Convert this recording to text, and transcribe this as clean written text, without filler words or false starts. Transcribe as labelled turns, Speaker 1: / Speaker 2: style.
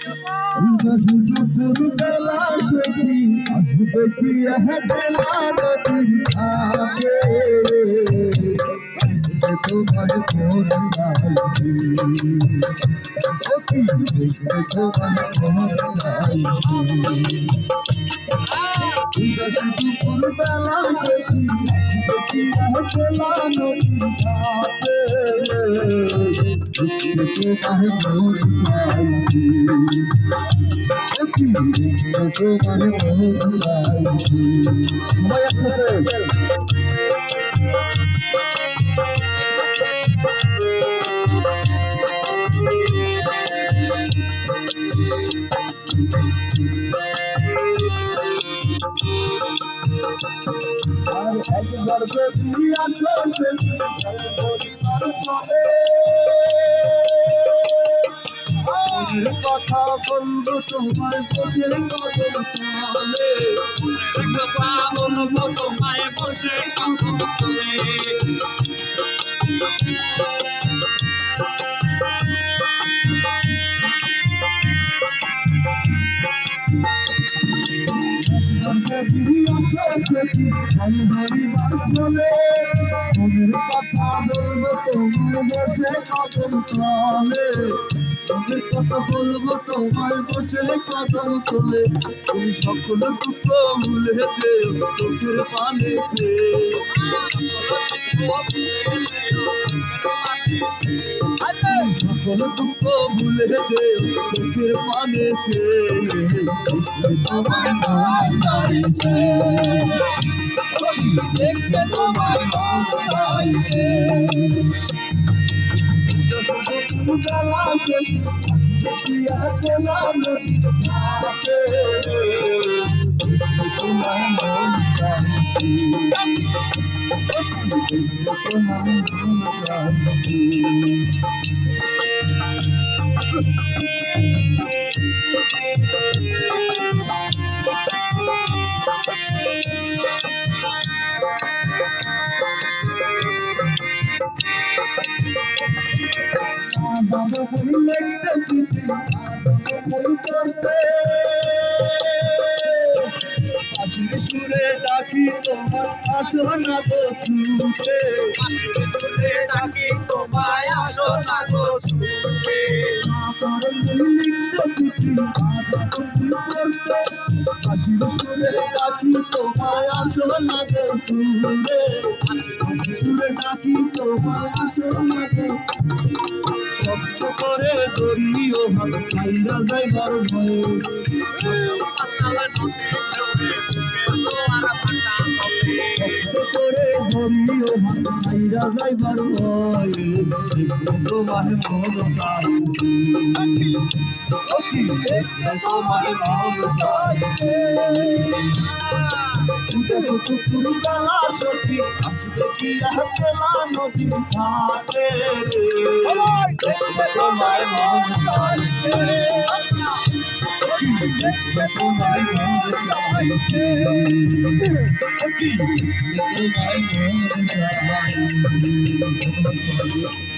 Speaker 1: দুপুর বেলা সখী আসবে কি বেলা নদীর ঘাটে তোমার মন গাইছে সখী দেখবে তোমার মন গাইছে দুপুর বেলা সখী আসবে কি বেলা নদীর ঘাটে তোমার মন গাইছে তোমার মন গাইছে আর একবার যদি আসো পরিবার চলে কথা বলবো তোমার বসে কদম চলে কথা বলবো তোমায় বসে কদম চলে কথা বলবো তোমার বসে কদম চলে কথা বলবো তোমার বসে কদম চলে তুমি সকল দুঃখ ভুলেছে চোখের পানেছে সকল দুঃখ ভুলেছে চোখের পানেছে তোমার মন গাইছে দেখবে তোমার মন গাইছে সুরে ডাকি তোমার আসো না গো ছুটে সুরে ডাকি তোমায় আসো না গো ছুটে সুরে ডাকি তোমায় আসো না গো ছুটে সুরে ডাকি তোমায় আসো না গো কষ্ট করে দরিও ভালো খাইরা যাইবার ভয়ে করে ধরিও ভালো খাইরা যাইবার ভয়ে তোমার মন গাইছে তোমার মন গাইছে কুকুর গালা সখী আসবে কি বেলা নদীর ঘাটে তোমার মন গাইছে তোমার মন গাইছে তোমার মন গাইছে